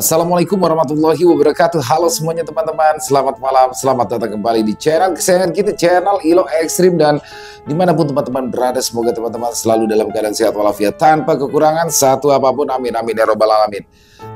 Assalamualaikum warahmatullahi wabarakatuh. Halo semuanya teman-teman, selamat malam, selamat datang kembali di channel kesayangan kita, channel Ilo Ekstrim. Dan dimanapun teman-teman berada, semoga teman-teman selalu dalam keadaan sehat walafiat tanpa kekurangan satu apapun, amin amin ya robbal alamin.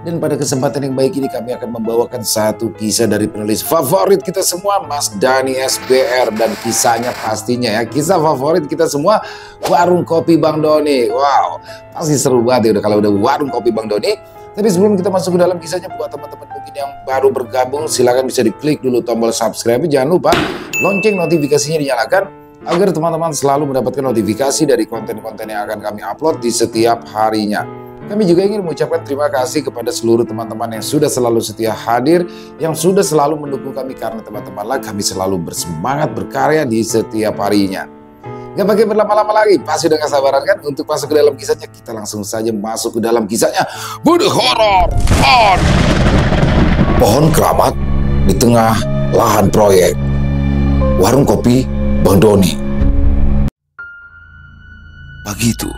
Dan pada kesempatan yang baik ini kami akan membawakan satu kisah dari penulis favorit kita semua, Mas Dhani SBR. Dan kisahnya pastinya ya, kisah favorit kita semua, warung kopi Bang Doni. Wow, pasti seru banget ya udah kalau udah warung kopi Bang Doni. Tapi sebelum kita masuk ke dalam kisahnya, buat teman-teman mungkin yang baru bergabung, silahkan bisa diklik dulu tombol subscribe. Jangan lupa lonceng notifikasinya dinyalakan agar teman-teman selalu mendapatkan notifikasi dari konten-konten yang akan kami upload di setiap harinya. Kami juga ingin mengucapkan terima kasih kepada seluruh teman-teman yang sudah selalu setia hadir, yang sudah selalu mendukung kami, karena teman-temanlah kami selalu bersemangat berkarya di setiap harinya. Gak pakai berlama-lama lagi, pasti udah gak sabaran kan untuk masuk ke dalam kisahnya. Kita langsung saja masuk ke dalam kisahnya. Bude horor on. Pohon keramat di tengah lahan proyek. Warung kopi Bang Doni. Pagi itu,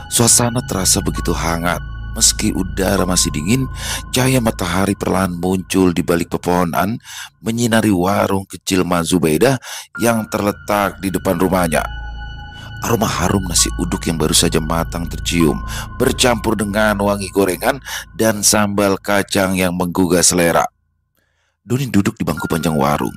suasana terasa begitu hangat. Meski udara masih dingin, cahaya matahari perlahan muncul di balik pepohonan, menyinari warung kecil Mak Zubaidah yang terletak di depan rumahnya. Aroma harum nasi uduk yang baru saja matang tercium, bercampur dengan wangi gorengan dan sambal kacang yang menggugah selera. Doni duduk di bangku panjang warung,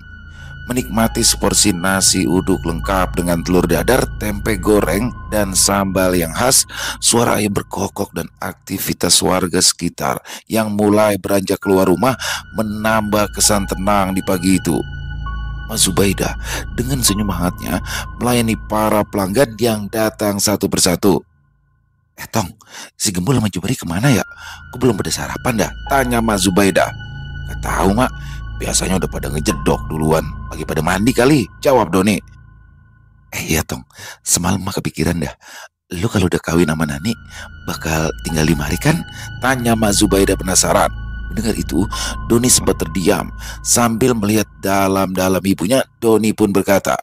menikmati seporsi nasi uduk lengkap dengan telur dadar, tempe goreng, dan sambal yang khas. Suara ayam berkokok dan aktivitas warga sekitar yang mulai beranjak keluar rumah menambah kesan tenang di pagi itu. Mak Zubaidah dengan senyum hangatnya melayani para pelanggan yang datang satu persatu. Tong, si Gembul sama Jumeri kemana ya? Kok belum pada sarapan dah? Tanya Mak Zubaidah. Gak tahu Mak, biasanya udah pada ngejedok duluan. Lagi pada mandi kali, jawab Doni. Iya Tong, semalam Mak kepikiran dah, lu kalau udah kawin sama Nani bakal tinggal 5 hari kan? Tanya Mak Zubaidah penasaran. Mendengar itu, Doni sempat terdiam. Sambil melihat dalam-dalam ibunya, Doni pun berkata,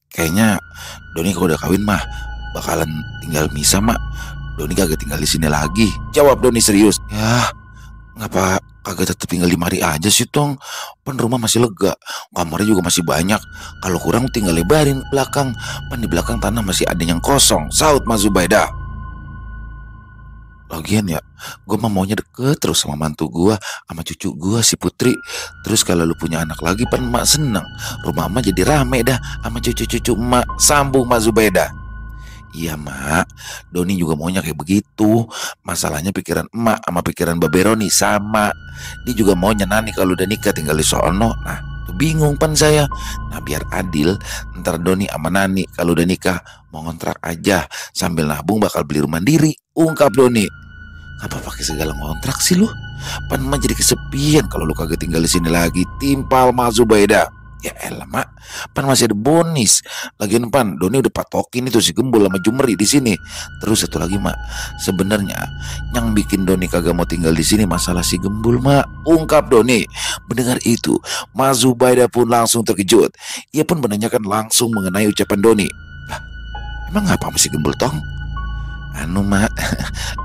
kayaknya Doni kalau udah kawin mah bakalan tinggal misah Mak. Doni kagak tinggal di sini lagi, jawab Doni serius. Ya, ngapa kagak tetap tinggal 5 hari aja sih Tong? Pan rumah masih lega, kamarnya juga masih banyak. Kalau kurang tinggal lebarin belakang. Pan di belakang tanah masih ada yang kosong, saut Mak Zubaidah. Lagian ya, gue mah maunya deket terus sama mantu gue, sama cucu gue si Putri. Terus kalau lu punya anak lagi, pan emak seneng. Rumah emak jadi rame dah sama cucu-cucu emak, sambung Mak Zubaidah. Iya Mak, Doni juga maunya kayak begitu. Masalahnya pikiran emak sama pikiran Babe Roni sama. Dia juga maunya Nani kalau udah nikah tinggal di sono. Nah, tuh bingung pan saya. Nah, biar adil, ntar Doni sama Nani kalau udah nikah mau ngontrak aja sambil nabung bakal beli rumah mandiri, ungkap Doni. Apa pakai segala ngontrak sih lu? Pan mah jadi kesepian kalau lu kagak tinggal di sini lagi, timpal Mak Zubaidah. Ya elah Mak, pan masih ada bonus. Lagian pan Doni udah patokin itu si Gembul sama Jumeri di sini. Terus satu lagi Mak, sebenarnya yang bikin Doni kagak mau tinggal di sini masalah si Gembul Mak, ungkap Doni. Mendengar itu, Mak Zubaidah pun langsung terkejut. Ia pun menanyakan langsung mengenai ucapan Doni. Lah, emang apa sama si Gembul Tong? Anu Mak,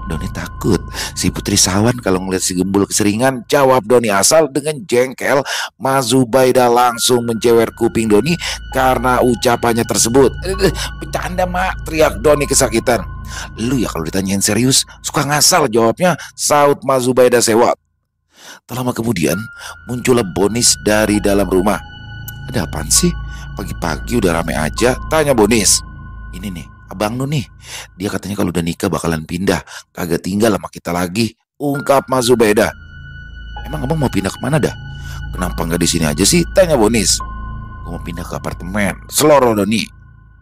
Doni takut si Putri Sawan kalau ngeliat si Gembul keseringan, jawab Doni. Asal dengan jengkel, Mak Zubaidah langsung mencewer kuping Doni karena ucapannya tersebut. Bercanda Mak, teriak Doni kesakitan. Lu ya kalau ditanyain serius suka ngasal jawabnya, saut Mak Zubaidah sewot. Tak lama kemudian muncullah Bonis dari dalam rumah. Ada apaan sih? Pagi-pagi udah rame aja, tanya Bonis. Ini nih abang lu nih, dia katanya kalau udah nikah bakalan pindah, kagak tinggal sama kita lagi, ungkap Mak Zubaidah. Emang abang mau pindah kemana dah? Kenapa nggak di sini aja sih? Tanya Bonis. Gue mau pindah ke apartemen, seloroh Doni.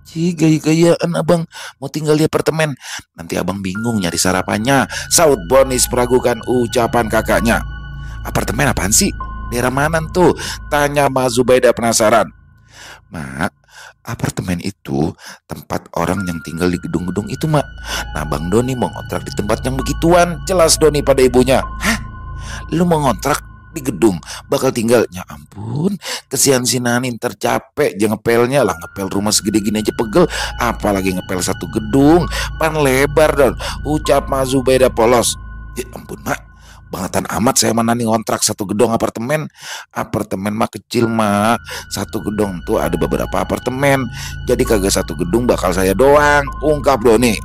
Cih, gaya-gayaan abang mau tinggal di apartemen, nanti abang bingung nyari sarapannya, saut Bonis meragukan ucapan kakaknya. Apartemen apaan sih? Daerah mana tuh? Tanya Mak Zubaidah penasaran. Mak, apartemen itu tempat orang yang tinggal di gedung-gedung itu Mak. Nah Bang Doni mau ngontrak di tempat yang begituan, jelas Doni pada ibunya. Hah? Lu mau ngontrak di gedung bakal tinggal? Ya ampun, kesian si Nani ntar capek aja ngepelnya lah. Ngepel rumah segede gini aja pegel, apalagi ngepel satu gedung. Pan lebar dong, ucap Mak Zubaidah polos. Ya ampun Mak, bangetan amat saya mana nih ngontrak satu gedung apartemen. Apartemen mah kecil mak, satu gedung tuh ada beberapa apartemen, jadi kagak satu gedung bakal saya doang, ungkap Doni.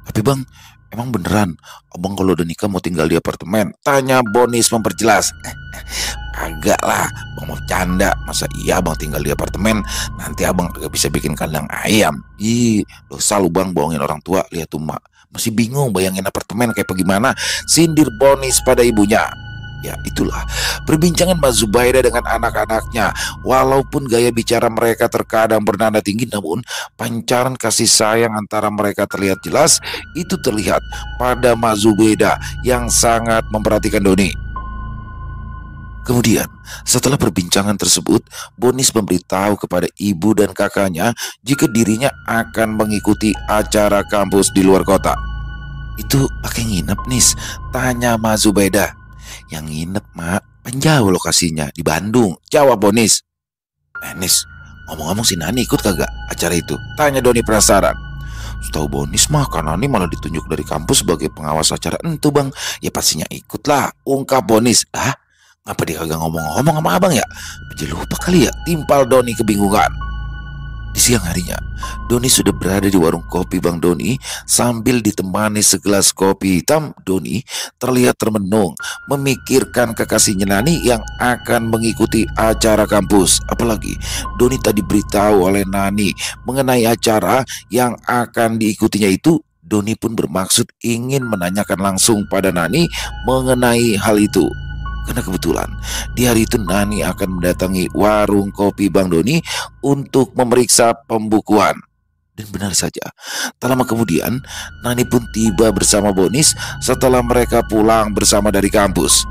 Tapi bang, emang beneran abang kalau udah nikah mau tinggal di apartemen? Tanya Bonis memperjelas. Agak lah, bang mau canda. Masa iya abang tinggal di apartemen, nanti abang kagak bisa bikin kandang ayam. Ih, dosa lu bang bohongin orang tua. Lihat tuh mak, masih bingung bayangin apartemen kayak bagaimana. Sindir Bonis pada ibunya. Ya itulah perbincangan Mbak Zubaida dengan anak-anaknya. Walaupun gaya bicara mereka terkadang bernada tinggi, namun pancaran kasih sayang antara mereka terlihat jelas. Itu terlihat pada Mbak Zubaida yang sangat memperhatikan Doni. Kemudian, setelah perbincangan tersebut, Bonis memberitahu kepada ibu dan kakaknya jika dirinya akan mengikuti acara kampus di luar kota. Itu pakai nginep, Nis? Tanya Mbak Zubaida. Yang nginep, mak, penjauh lokasinya, di Bandung, jawab Bonis. Nis, ngomong-ngomong si Nani ikut kagak acara itu? Tanya Doni penasaran. Setahu Bonis mah kan Nani malah ditunjuk dari kampus sebagai pengawas acara entu bang. Ya pastinya ikut lah, ungkap Bonis. Ah, ngapa dia kagak ngomong-ngomong sama abang ya? Jadi lupa kali ya, timpal Doni kebingungan. Di siang harinya, Doni sudah berada di warung kopi Bang Doni sambil ditemani segelas kopi hitam. Doni terlihat termenung memikirkan kekasihnya Nani yang akan mengikuti acara kampus. Apalagi Doni tadi beritahu oleh Nani mengenai acara yang akan diikutinya itu. Doni pun bermaksud ingin menanyakan langsung pada Nani mengenai hal itu. Karena kebetulan di hari itu Nani akan mendatangi warung kopi Bang Doni untuk memeriksa pembukuan. Dan benar saja, tak lama kemudian Nani pun tiba bersama Bonis setelah mereka pulang bersama dari kampus.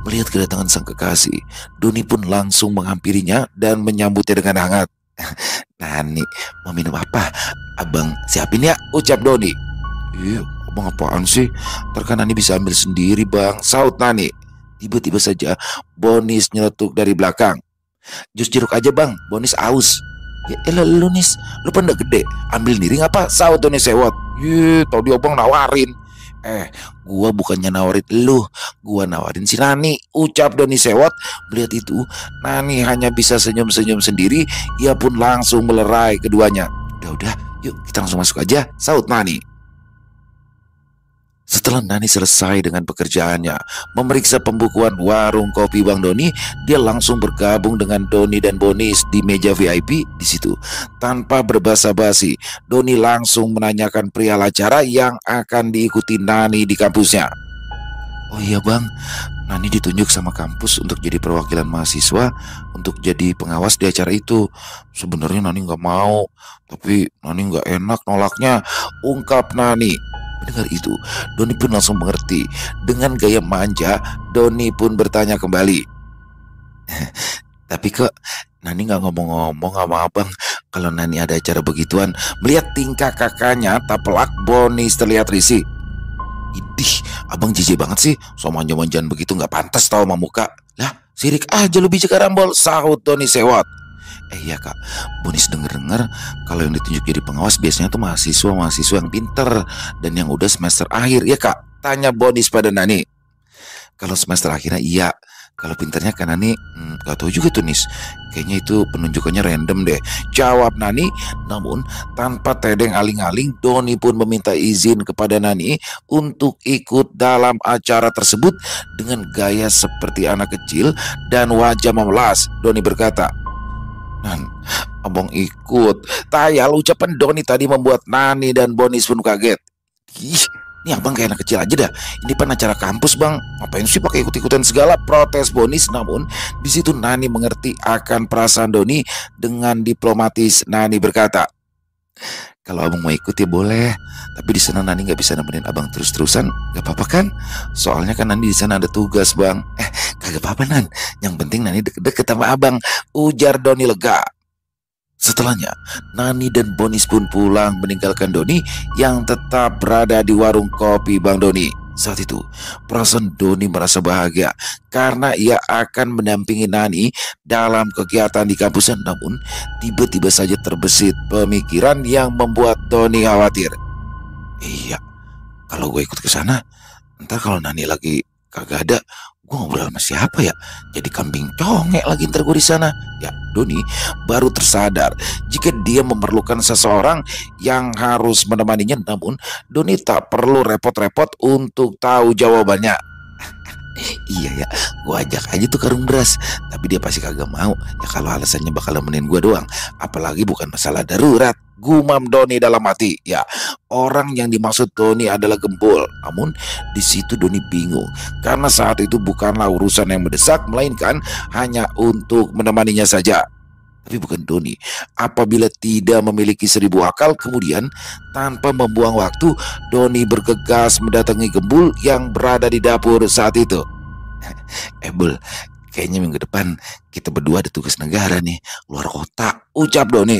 Melihat kedatangan sang kekasih, Doni pun langsung menghampirinya dan menyambutnya dengan hangat. Nani, mau minum apa? Abang siapin ya, ucap Doni. Iya, abang apaan sih? Ntar Nani bisa ambil sendiri bang, saut Nani. Tiba-tiba saja Bonis nyeletuk dari belakang. Jus jeruk aja bang, Bonis aus. Ya elah lu Nis, lu pada gede, ambil diri ngapa? Saut Doni sewot. Ye, tadi abang nawarin. Gua bukannya nawarin lu, gua nawarin si Nani, ucap Doni sewot. Melihat itu, Nani hanya bisa senyum-senyum sendiri. Ia pun langsung melerai keduanya. Udah, yuk kita langsung masuk aja, saut Nani. Setelah Nani selesai dengan pekerjaannya, memeriksa pembukuan warung kopi Bang Doni, dia langsung bergabung dengan Doni dan Bonis di meja VIP di situ. Tanpa berbasa-basi, Doni langsung menanyakan perihal acara yang akan diikuti Nani di kampusnya. Oh iya bang, Nani ditunjuk sama kampus untuk jadi perwakilan mahasiswa untuk jadi pengawas di acara itu. Sebenarnya Nani nggak mau, tapi Nani nggak enak nolaknya, ungkap Nani. Mendengar itu, Doni pun langsung mengerti. Dengan gaya manja, Doni pun bertanya kembali. Tapi kok Nani nggak ngomong-ngomong sama abang kalau Nani ada acara begituan? Melihat tingkah kakaknya, tak pelak Bonis terlihat risih. Idih, abang jijik banget sih, so manja-manjaan begitu nggak pantas tau sama muka. Lah, sirik aja lu biji karambol, sahut Doni sewot. Iya kak, Bonis denger-dengar kalau yang ditunjuk jadi pengawas biasanya tuh mahasiswa yang pinter dan yang udah semester akhir, ya kak? Tanya Bonis pada Nani. Kalau semester akhirnya iya, kalau pinternya kan Nani gak tahu juga tuh Nis. Kayaknya itu penunjukannya random deh, jawab Nani. Namun tanpa tedeng aling-aling, Doni pun meminta izin kepada Nani untuk ikut dalam acara tersebut. Dengan gaya seperti anak kecil dan wajah memelas, Doni berkata, Nan, abang ikut. Tayal ucapan Doni tadi membuat Nani dan Bonis pun kaget. Ih, ini abang kayak anak kecil aja dah. Ini kan acara kampus bang, ngapain sih pakai ikut-ikutan segala, protes Bonis. Namun di situ Nani mengerti akan perasaan Doni. Dengan diplomatis Nani berkata, kalau abang mau ikut ya boleh, tapi di sana Nani nggak bisa nemenin abang terus-terusan, nggak apa-apa kan? Soalnya kan Nani di sana ada tugas bang. Kagak apa-apa Nan, yang penting Nani deket-deket sama abang, ujar Doni lega. Setelahnya, Nani dan Bonis pun pulang meninggalkan Doni yang tetap berada di warung kopi Bang Doni. Saat itu, perasaan Doni merasa bahagia karena ia akan mendampingi Nani dalam kegiatan di kampusnya. Namun, tiba-tiba saja terbesit pemikiran yang membuat Doni khawatir. Iya, kalau gue ikut ke sana, Ntar kalau Nani lagi kagak ada, gue ngobrol sama siapa ya? Jadi kambing congek lagi ntar gue di sana. Ya, Doni baru tersadar jika dia memerlukan seseorang yang harus menemaninya. Namun Doni tak perlu repot-repot untuk tahu jawabannya. Iya ya, gue ajak aja tuh karung beras. Tapi dia pasti kagak mau. Ya kalau alasannya bakal nemenin gue doang. Apalagi bukan masalah darurat. Gumam Doni dalam hati. Ya, orang yang dimaksud Doni adalah Gembul. Namun di situ Doni bingung. Karena saat itu bukanlah urusan yang mendesak, melainkan hanya untuk menemaninya saja. Tapi bukan Doni. Apabila tidak memiliki 1000 akal, kemudian tanpa membuang waktu, Doni bergegas mendatangi Gembul yang berada di dapur saat itu. Bul, kayaknya minggu depan kita berdua ada tugas negara nih, luar kota, ucap Doni.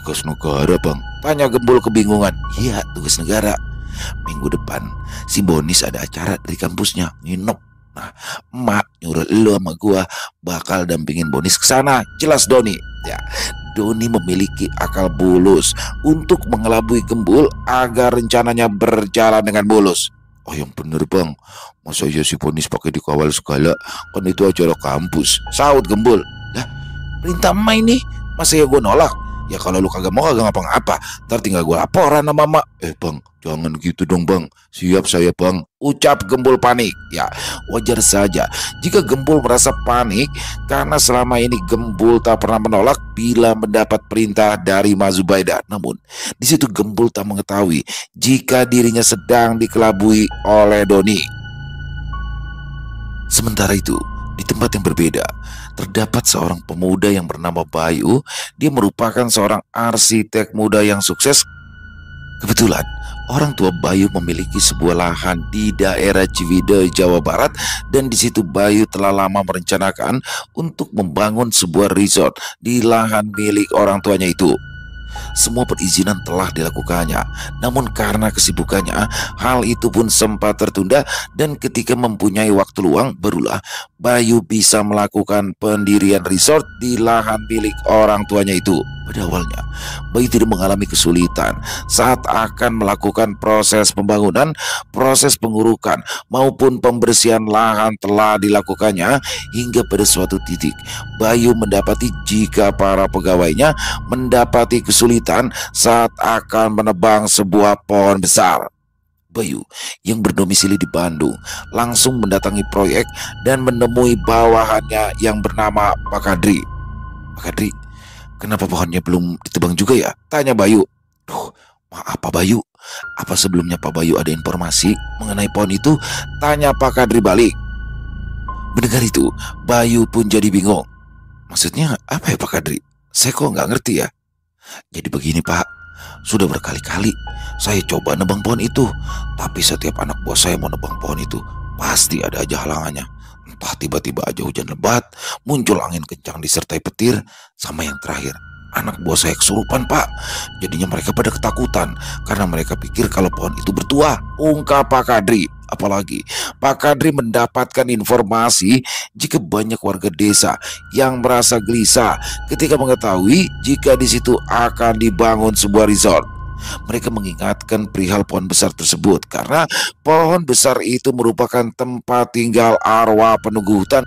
Tugas negara bang? Tanya Gembul kebingungan. Iya, tugas negara. Minggu depan si Bonis ada acara dari kampusnya, nginep. Nah, emak nyuruh lu sama gua bakal dampingin Bonis ke sana. Jelas Doni. Ya, Doni memiliki akal bulus untuk mengelabui Gembul agar rencananya berjalan dengan mulus. Oh yang bener bang, masa iya si Bonis pakai dikawal segala? Kan itu acara kampus, saut Gembul. Lah, perintah emak ini, masa ya gue nolak? Ya kalau lu kagak mau kagak ngapa-ngapa, ntar tinggal gue laporan sama mak. Bang, jangan gitu dong bang. Siap saya bang, ucap Gembul panik. Ya wajar saja jika Gembul merasa panik, karena selama ini Gembul tak pernah menolak bila mendapat perintah dari Mak Zubaida. Namun di situ Gembul tak mengetahui jika dirinya sedang dikelabui oleh Doni. Sementara itu, di tempat yang berbeda, terdapat seorang pemuda yang bernama Bayu. Dia merupakan seorang arsitek muda yang sukses. Kebetulan, orang tua Bayu memiliki sebuah lahan di daerah Ciwidey, Jawa Barat, dan di situ Bayu telah lama merencanakan untuk membangun sebuah resort di lahan milik orang tuanya itu. Semua perizinan telah dilakukannya, namun karena kesibukannya, hal itu pun sempat tertunda. Dan ketika mempunyai waktu luang, barulah Bayu bisa melakukan pendirian resort di lahan milik orang tuanya itu. Pada awalnya, Bayu tidak mengalami kesulitan saat akan melakukan proses pembangunan. Proses pengurukan maupun pembersihan lahan telah dilakukannya, hingga pada suatu titik Bayu mendapati jika para pegawainya mendapati kesulitan saat akan menebang sebuah pohon besar. Bayu yang berdomisili di Bandung langsung mendatangi proyek dan menemui bawahannya yang bernama Pak Kadri. Pak Kadri, kenapa pohonnya belum ditebang juga ya? Tanya Bayu. Duh, maaf Pak Bayu. Apa sebelumnya Pak Bayu ada informasi mengenai pohon itu? Tanya Pak Kadri balik. Mendengar itu, Bayu pun jadi bingung. Maksudnya apa ya Pak Kadri? Saya kok nggak ngerti ya. Jadi begini Pak, sudah berkali-kali saya coba nebang pohon itu, tapi setiap anak buah saya mau nebang pohon itu, pasti ada aja halangannya. Entah tiba-tiba aja hujan lebat, muncul angin kencang disertai petir, sama yang terakhir, anak buah saya kesurupan Pak. Jadinya mereka pada ketakutan karena mereka pikir kalau pohon itu bertuah, ungkap Pak Kadri. Apalagi Pak Kadri mendapatkan informasi jika banyak warga desa yang merasa gelisah ketika mengetahui jika di situ akan dibangun sebuah resort. Mereka mengingatkan perihal pohon besar tersebut karena pohon besar itu merupakan tempat tinggal arwah penunggu hutan.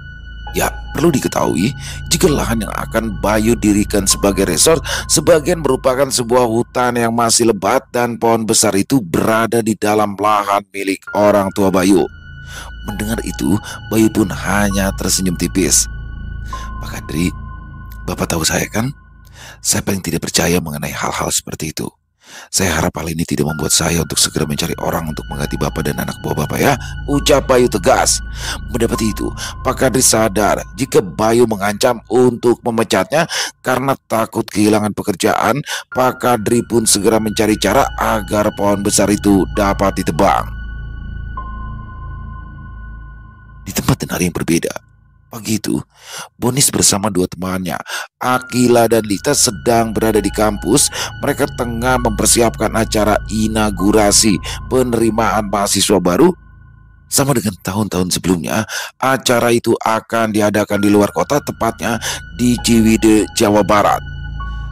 Ya, perlu diketahui jika lahan yang akan Bayu dirikan sebagai resort sebagian merupakan sebuah hutan yang masih lebat, dan pohon besar itu berada di dalam lahan milik orang tua Bayu. Mendengar itu, Bayu pun hanya tersenyum tipis. Pak Kadri, Bapak tahu saya kan? Saya paling tidak percaya mengenai hal-hal seperti itu. Saya harap hal ini tidak membuat saya untuk segera mencari orang untuk mengganti Bapak dan anak buah Bapak ya, ucap Bayu tegas. Mendapati itu, Pak Kadri sadar jika Bayu mengancam untuk memecatnya karena takut kehilangan pekerjaan. Pak Kadri pun segera mencari cara agar pohon besar itu dapat ditebang. Di tempat dan hari yang berbeda, pagi itu, Bonis bersama dua temannya, Akila dan Lita, sedang berada di kampus. Mereka tengah mempersiapkan acara inaugurasi penerimaan mahasiswa baru. Sama dengan tahun-tahun sebelumnya, acara itu akan diadakan di luar kota, tepatnya di Ciwidey, Jawa Barat.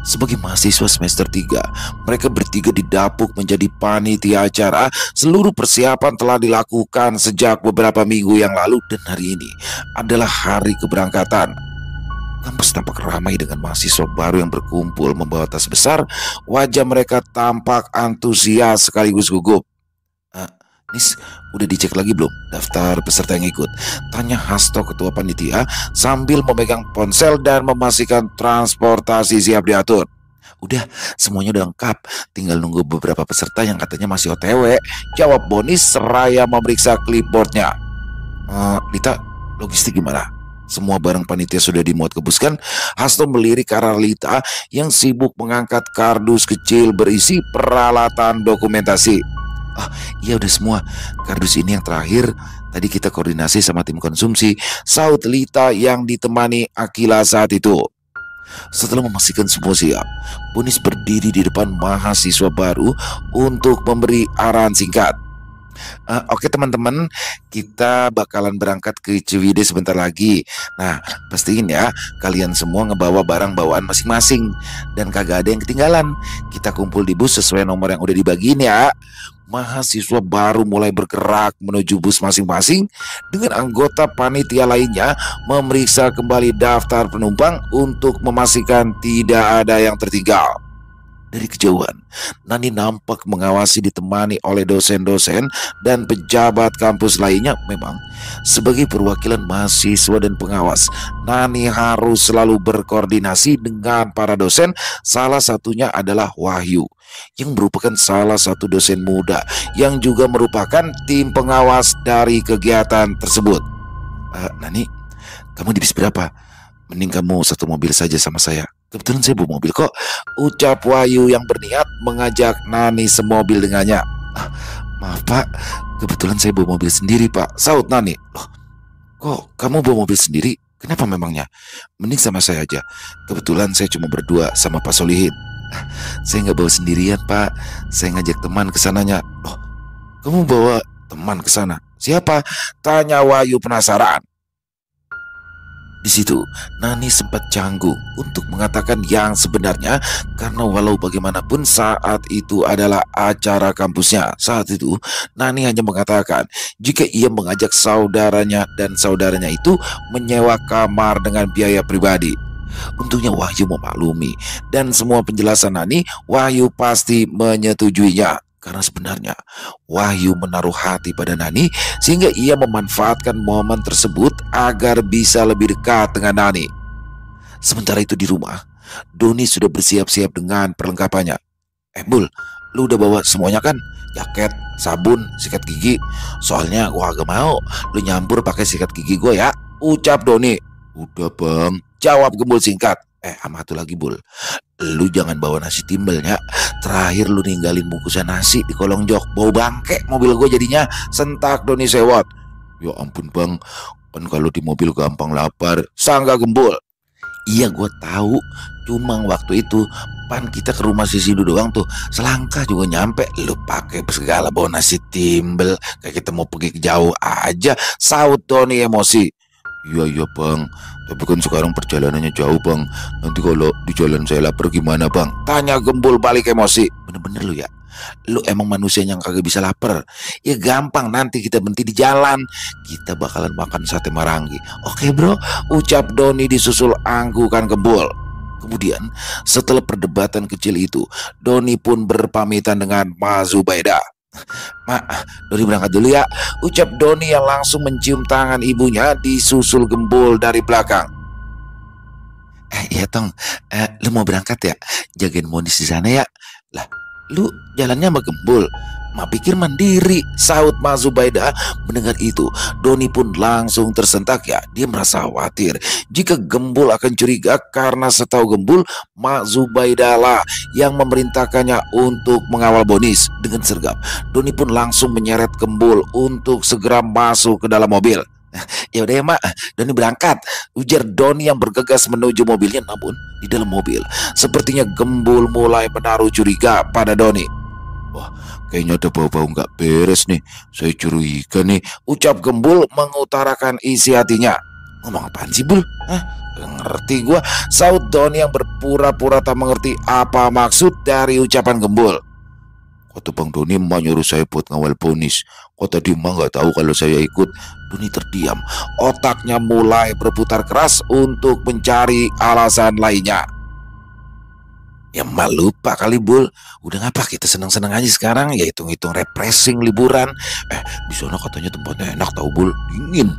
Sebagai mahasiswa semester 3, mereka bertiga didapuk menjadi panitia acara. Seluruh persiapan telah dilakukan sejak beberapa minggu yang lalu dan hari ini adalah hari keberangkatan. Kampus tampak ramai dengan mahasiswa baru yang berkumpul membawa tas besar. Wajah mereka tampak antusias sekaligus gugup. Nis, udah dicek lagi belum daftar peserta yang ikut? Tanya Hasto ketua panitia sambil memegang ponsel dan memastikan transportasi siap diatur. Udah, semuanya udah lengkap. Tinggal nunggu beberapa peserta yang katanya masih OTW, jawab Boni seraya memeriksa clipboardnya. Lita, logistik gimana? Semua barang panitia sudah dimuat ke bus kan? Hasto melirik ke arah Lita yang sibuk mengangkat kardus kecil berisi peralatan dokumentasi. Iya udah semua. Kardus ini yang terakhir. Tadi kita koordinasi sama tim konsumsi, saut Lita yang ditemani Akila saat itu. Setelah memastikan semua siap, Bonis berdiri di depan mahasiswa baru untuk memberi arahan singkat. Oke teman-teman, kita bakalan berangkat ke Ciwidey sebentar lagi. Nah, pastiin ya kalian semua ngebawa barang bawaan masing-masing dan kagak ada yang ketinggalan. Kita kumpul di bus sesuai nomor yang udah dibagiin ya. Mahasiswa baru mulai bergerak menuju bus masing-masing dengan anggota panitia lainnya memeriksa kembali daftar penumpang untuk memastikan tidak ada yang tertinggal. Dari kejauhan, Nani nampak mengawasi ditemani oleh dosen-dosen dan pejabat kampus lainnya. Memang, sebagai perwakilan mahasiswa dan pengawas, Nani harus selalu berkoordinasi dengan para dosen. Salah satunya adalah Wahyu, yang merupakan salah satu dosen muda yang juga merupakan tim pengawas dari kegiatan tersebut. Nani, kamu di bis berapa? Mending kamu satu mobil saja sama saya. Kebetulan saya bawa mobil kok, ucap Wahyu yang berniat mengajak Nani semobil dengannya. Maaf pak, kebetulan saya bawa mobil sendiri pak, saut Nani. Loh, kok kamu bawa mobil sendiri? Kenapa memangnya? Mending sama saya aja. Kebetulan saya cuma berdua sama Pak Solihin. Saya nggak bawa sendirian pak, saya ngajak teman ke sananya. Loh, kamu bawa teman ke sana? Siapa? Tanya Wahyu penasaran. Di situ, Nani sempat canggung untuk mengatakan yang sebenarnya karena walau bagaimanapun saat itu adalah acara kampusnya. Saat itu, Nani hanya mengatakan jika ia mengajak saudaranya dan saudaranya itu menyewa kamar dengan biaya pribadi. Untungnya Wahyu memaklumi dan semua penjelasan Nani, Wahyu pasti menyetujuinya. Karena sebenarnya Wahyu menaruh hati pada Nani sehingga ia memanfaatkan momen tersebut agar bisa lebih dekat dengan Nani. Sementara itu di rumah, Doni sudah bersiap-siap dengan perlengkapannya. Bul, lu udah bawa semuanya kan? Jaket, sabun, sikat gigi. Soalnya gua agak mau lu nyampur pakai sikat gigi gua ya, ucap Doni. Udah bang, jawab Gembul singkat. Sama satu lagi Bul, lu jangan bawa nasi timbelnya. Terakhir lu ninggalin bungkusan nasi di kolong jok, bau bangke mobil gue jadinya, sentak Doni sewot. Ya ampun bang, kan kalau di mobil gampang lapar, sangga Gembul. Iya gue tahu, cuma waktu itu pan kita ke rumah si Sidu doang tuh, selangkah juga nyampe. Lu pakai segala bawa nasi timbel, kayak kita mau pergi jauh aja, saut Doni emosi. Iya bang, tapi kan sekarang perjalanannya jauh bang. Nanti kalau di jalan saya lapar gimana bang? Tanya Gembul balik emosi. Bener-bener lu ya, lu emang manusia yang kagak bisa lapar. Ya gampang, nanti kita berhenti di jalan, kita bakalan makan sate Marangi. Oke bro, ucap Doni disusul anggukan Gembul. Kemudian setelah perdebatan kecil itu, Doni pun berpamitan dengan Ma Zubaida. Mak, Doni berangkat dulu ya, ucap Doni yang langsung mencium tangan ibunya disusul Gembul dari belakang. Iya Tong, lu mau berangkat ya? Jagain Monis di sana ya. Lah, lu jalannya sama Gembul? Mak pikir mandiri, saut Ma Zubaida. Mendengar itu, Doni pun langsung tersentak ya. Dia merasa khawatir jika Gembul akan curiga karena setahu Gembul, Ma Zubaida lah yang memerintahkannya untuk mengawal Bonis. Dengan sergap, Doni pun langsung menyeret Gembul untuk segera masuk ke dalam mobil. Ya udah ya mak, Doni berangkat, ujar Doni yang bergegas menuju mobilnya. Namun di dalam mobil, sepertinya Gembul mulai menaruh curiga pada Doni. Wah, kayaknya ada bau-bau nggak beres nih. Saya curiga nih, ucap Gembul mengutarakan isi hatinya. Ngomong apaan sih Bul? Ngerti gua, saut Doni yang berpura-pura tak mengerti apa maksud dari ucapan Gembul. Kata Bang Doni, emak nyuruh saya buat ngawal Bonis. Kok tadi emak nggak tahu kalau saya ikut. Doni terdiam. Otaknya mulai berputar keras untuk mencari alasan lainnya. Ya emak lupa kali, Bul. Udah ngapa kita seneng-seneng aja sekarang. Ya hitung-hitung refreshing liburan. Di sana katanya tempatnya enak tahu, Bul. Dingin.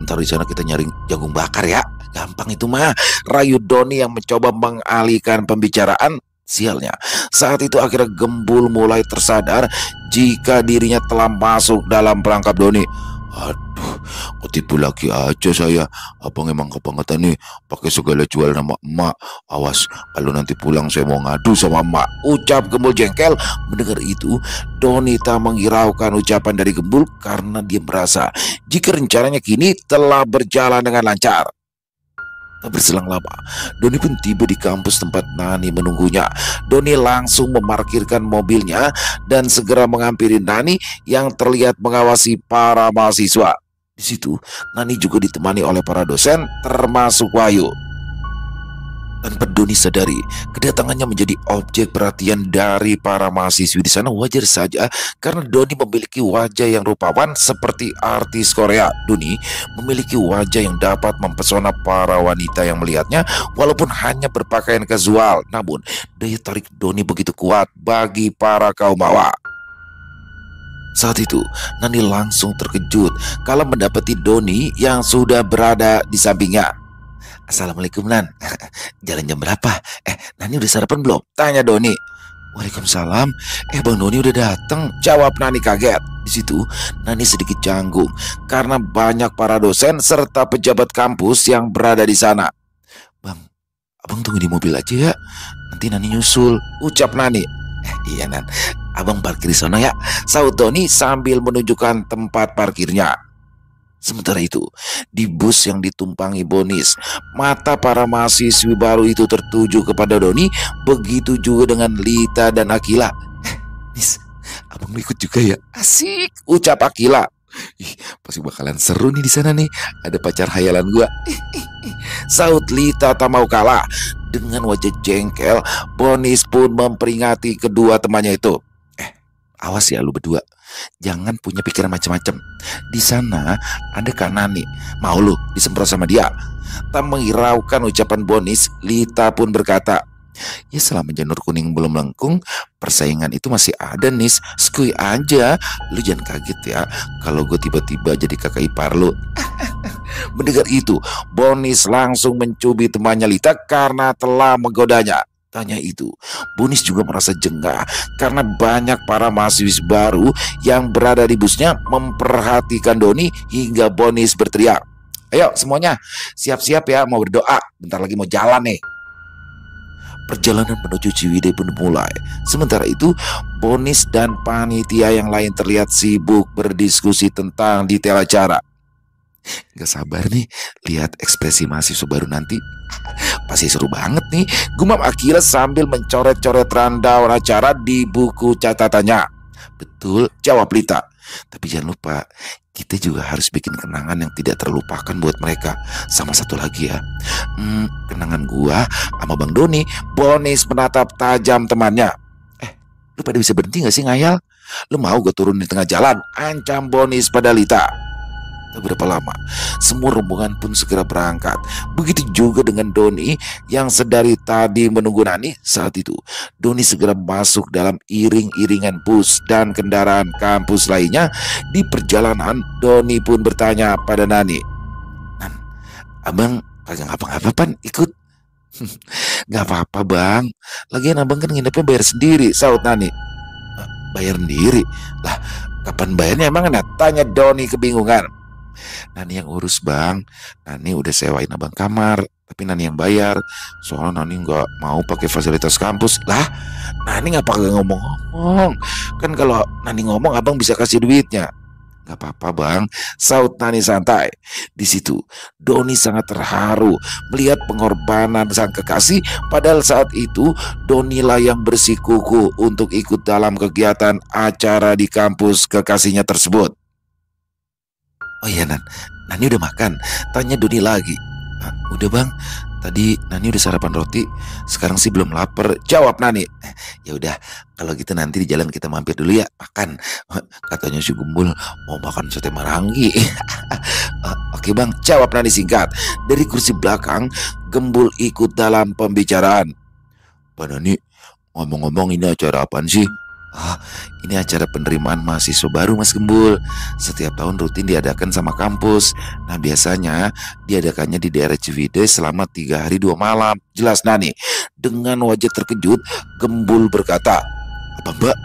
Ntar di sana kita nyari jagung bakar ya. Gampang itu mah. Rayu Doni yang mencoba mengalihkan pembicaraan. Sialnya, saat itu akhirnya Gembul mulai tersadar jika dirinya telah masuk dalam perangkap Doni. Aduh, ketipu lagi aja saya. Abang emang kebangetan nih, pakai segala jual nama emak. Awas, kalau nanti pulang saya mau ngadu sama emak, ucap Gembul jengkel. Mendengar itu, Doni tak menghiraukan ucapan dari Gembul karena dia merasa jika rencananya kini telah berjalan dengan lancar. Tak berselang lama, Doni pun tiba di kampus tempat Nani menunggunya. Doni langsung memarkirkan mobilnya dan segera menghampiri Nani yang terlihat mengawasi para mahasiswa. Di situ, Nani juga ditemani oleh para dosen, termasuk Wahyu. Tanpa Doni sadari, kedatangannya menjadi objek perhatian dari para mahasiswi di sana. Wajar saja karena Doni memiliki wajah yang rupawan seperti artis Korea. Doni memiliki wajah yang dapat mempesona para wanita yang melihatnya walaupun hanya berpakaian casual. Namun, daya tarik Doni begitu kuat bagi para kaum hawa. Saat itu, Nani langsung terkejut kala mendapati Doni yang sudah berada di sampingnya. Assalamualaikum, Nan. Jalan jam berapa? Nani udah sarapan belum? Tanya Doni. Waalaikumsalam. Bang Doni udah datang, jawab Nani kaget. Di situ, Nani sedikit canggung karena banyak para dosen serta pejabat kampus yang berada di sana. Bang, abang tunggu di mobil aja ya. Nanti Nani nyusul, ucap Nani. Iya, Nan. Abang parkir di sana ya, saut Doni sambil menunjukkan tempat parkirnya. Sementara itu, di bus yang ditumpangi Bonis, mata para mahasiswi baru itu tertuju kepada Doni, begitu juga dengan Lita dan Akila. Nis, abang mau ikut juga ya? Asik, ucap Akila. Pasti bakalan seru nih di sana nih, ada pacar hayalan gua. Saut Lita tak mau kalah. Dengan wajah jengkel, Bonis pun memperingati kedua temannya itu. Awas ya lu berdua, jangan punya pikiran macam-macam. Di sana ada Kak Nani, mau lu disemprot sama dia? Tak menghiraukan ucapan Bonis, Lita pun berkata, ya selama janur kuning belum lengkung, persaingan itu masih ada, Nis. Skui aja, lu jangan kaget ya kalau gue tiba-tiba jadi kakak ipar lu. Mendengar itu, Bonis langsung mencubit temannya Lita karena telah menggodanya. Tanya itu, Bonis juga merasa jengah karena banyak para mahasiswa baru yang berada di busnya memperhatikan Doni hingga Bonis berteriak, ayo semuanya siap-siap ya, mau berdoa, bentar lagi mau jalan nih. Perjalanan menuju Ciwidey pun mulai. Sementara itu, Bonis dan panitia yang lain terlihat sibuk berdiskusi tentang detail acara. Gak sabar nih lihat ekspresi mahasiswa baru nanti. Pasti seru banget nih, gumam Akila sambil mencoret-coret rundown acara di buku catatannya. Betul, jawab Lita. Tapi jangan lupa, kita juga harus bikin kenangan yang tidak terlupakan buat mereka. Sama satu lagi ya, kenangan gua sama Bang Doni. Bonis menatap tajam temannya. Lu pada bisa berhenti gak sih ngayal? Lu mau gue turun di tengah jalan? Ancam Bonis pada Lita. Tak berapa lama, semua rombongan pun segera berangkat. Begitu juga dengan Doni yang sedari tadi menunggu Nani. Saat itu, Doni segera masuk dalam iring-iringan bus dan kendaraan kampus lainnya. Di perjalanan, Doni pun bertanya pada Nani, Nan, abang kagak ngapa-ngapa pan ikut? Gak apa-apa bang, lagian abang kan nginepnya bayar sendiri, saut Nani. Bayar sendiri? Lah, kapan bayarnya emang? Tanya Doni kebingungan. Nani yang urus bang, Nani udah sewain abang kamar, tapi Nani yang bayar. Soalnya Nani nggak mau pakai fasilitas kampus. Lah, Nani ngapa gak ngomong-ngomong? Kan kalau Nani ngomong abang bisa kasih duitnya. Gak apa-apa bang, saut Nani santai. Di situ Doni sangat terharu melihat pengorbanan sang kekasih. Padahal saat itu Doni lah yang bersikukuh untuk ikut dalam kegiatan acara di kampus kekasihnya tersebut. Oh iya Nan, Nani udah makan? Tanya Doni lagi. Udah bang, tadi Nani udah sarapan roti. Sekarang sih belum lapar. Jawab Nani. Ya udah, kalau gitu nanti di jalan kita mampir dulu ya makan. Katanya si Gembul mau makan sate marangi. Oke bang, jawab Nani singkat. Dari kursi belakang, Gembul ikut dalam pembicaraan. Pak Nani, ngomong-ngomong ini acara apaan sih? Ini acara penerimaan mahasiswa baru Mas Gembul. Setiap tahun rutin diadakan sama kampus. Nah biasanya diadakannya di daerah Ciwidey selama 3 hari 2 malam. Jelas Nani. Dengan wajah terkejut, Gembul berkata, apa mbak?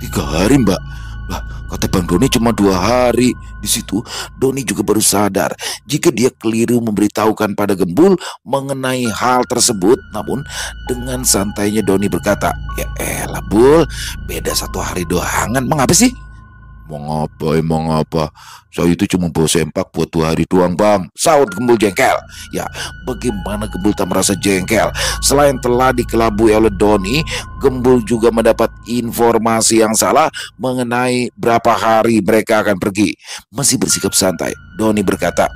3 hari mbak? Lah kata Bang Doni cuma 2 hari. Di situ Doni juga baru sadar jika dia keliru memberitahukan pada Gembul mengenai hal tersebut. Namun dengan santainya Doni berkata, ya elah Bul, beda 1 hari doangan. Mengapa sih? Emang apa? Saya itu cuma bawa sempak buat 2 hari doang bang. Saut Gembul jengkel. Ya bagaimana Gembul tak merasa jengkel? Selain telah dikelabui oleh Doni, Gembul juga mendapat informasi yang salah mengenai berapa hari mereka akan pergi. Masih bersikap santai, Doni berkata,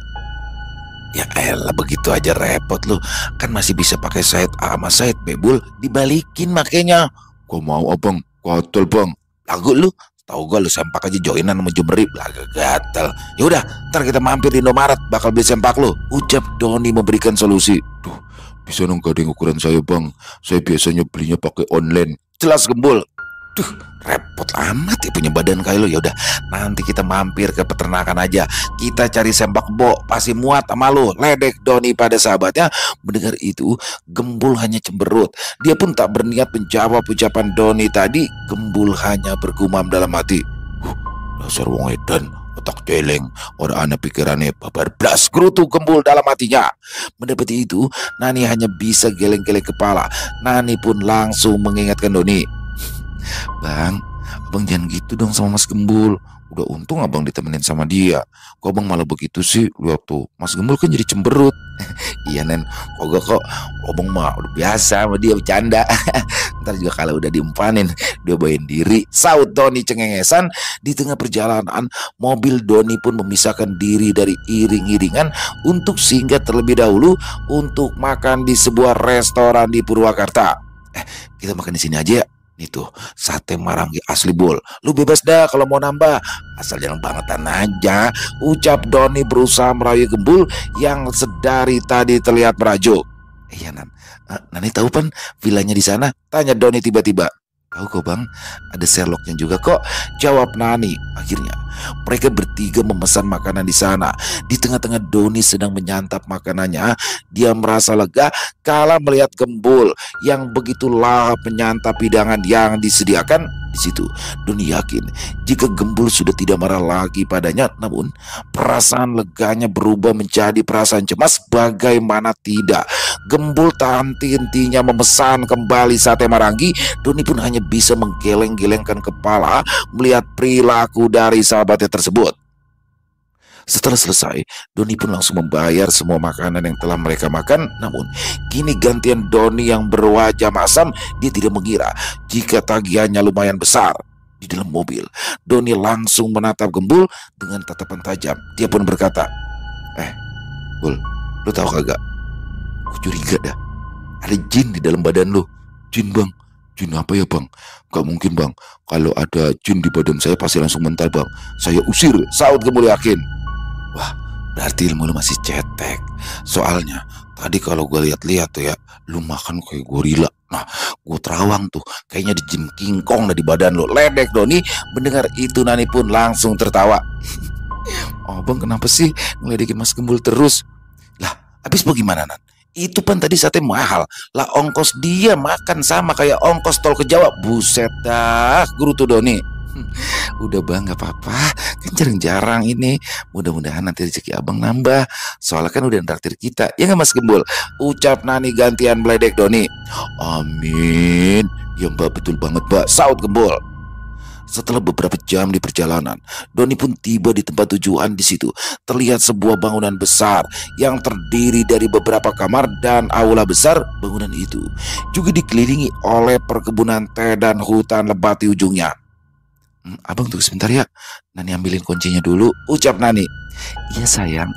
ya elah begitu aja repot lu. Kan masih bisa pakai side A sama side B Bul. Dibalikin makanya. Gua mau abang, kotor bang. Lagu lu. Tahu gue lu sempak aja joinan sama Jemeri. Belaga gatel. Yaudah ntar kita mampir di Indomaret. Bakal beli sempak lu, ucap Doni memberikan solusi. Duh bisa dong gak ada yang ukuran saya bang. Saya biasanya belinya pakai online. Jelas Gembul. Duh repot amat ya punya badan kayak lu. Yaudah nanti kita mampir ke peternakan aja. Kita cari sempak bo. Pasti muat sama lu. Ledek Doni pada sahabatnya. Mendengar itu Gembul hanya cemberut. Dia pun tak berniat menjawab ucapan Doni tadi. Gembul hanya bergumam dalam hati, dasar wong edan otak celeng. Orang anak pikirannya babar blas. Gerutu Gembul dalam hatinya. Mendapati itu Nani hanya bisa geleng-geleng kepala. Nani pun langsung mengingatkan Doni, bang, abang jangan gitu dong sama Mas Gembul. Udah untung abang ditemenin sama dia. Kok abang malah begitu sih? Lihat tuh, Mas Gembul kan jadi cemberut. Iya Nen, kok abang mah udah biasa sama dia bercanda. Ntar juga kalau udah diumpanin dia bawain diri. Saut Doni cengengesan. Di tengah perjalanan, mobil Doni pun memisahkan diri dari iring-iringan untuk singgah terlebih dahulu untuk makan di sebuah restoran di Purwakarta. Kita makan di sini aja ya. Itu sate marangi asli Bul. Lu bebas dah kalau mau nambah, asal jangan bangetan aja, ucap Doni berusaha merayu Gembul yang sedari tadi terlihat merajuk. Iya Nan, Nani tahu kan vilanya di sana? Tanya Doni tiba-tiba. Tahu kok bang, ada Sherlocknya juga kok, jawab Nani. Akhirnya mereka bertiga memesan makanan di sana. Di tengah-tengah Doni sedang menyantap makanannya, dia merasa lega kala melihat Gembul yang begitu lahap menyantap hidangan yang disediakan. Di situ Doni yakin jika Gembul sudah tidak marah lagi padanya. Namun perasaan leganya berubah menjadi perasaan cemas. Bagaimana tidak, Gembul tak henti-hentinya memesan kembali sate marangi. Doni pun hanya bisa menggeleng-gelengkan kepala melihat perilaku dari sahabatnya tersebut. Setelah selesai, Doni pun langsung membayar semua makanan yang telah mereka makan. Namun kini gantian Doni yang berwajah masam. Dia tidak mengira jika tagihannya lumayan besar. Di dalam mobil, Doni langsung menatap Gembul dengan tatapan tajam. Dia pun berkata, Bul, lu tahu kagak? Gue curiga dah, ada jin di dalam badan lu. Jin bang? Jin apa ya bang? Gak mungkin bang, kalau ada jin di badan saya pasti langsung mental bang. Saya usir, saut Gembul yakin. Wah, berarti ilmu lu masih cetek. Soalnya tadi kalau gue lihat-lihat tuh ya, lu makan kayak gorila. Nah, gue terawang tuh, kayaknya ada jin King Kong di badan lu. Ledek Doni. Mendengar itu Nani pun langsung tertawa. Oh bang, kenapa sih ngeledekin Mas Gembul terus? Lah, habis bagaimana Nan? Itu kan tadi sate mahal. Lah ongkos dia makan sama kayak ongkos tol ke Jawa. Buset dah, guru tuh Doni. Udah bang, gak apa-apa. Kan jarang-jarang ini. Mudah-mudahan nanti rezeki abang nambah. Soalnya kan udah nraktir kita. Ya gak Mas Gembul? Ucap Nani gantian meledek Doni. Amin. Ya mbak, betul banget mbak, saut Gembul. Setelah beberapa jam di perjalanan, Doni pun tiba di tempat tujuan. Di situ terlihat sebuah bangunan besar yang terdiri dari beberapa kamar dan aula besar. Bangunan itu juga dikelilingi oleh perkebunan teh dan hutan lebat di ujungnya. Abang tunggu sebentar ya. Nani ambilin kuncinya dulu. Ucap Nani. Iya sayang.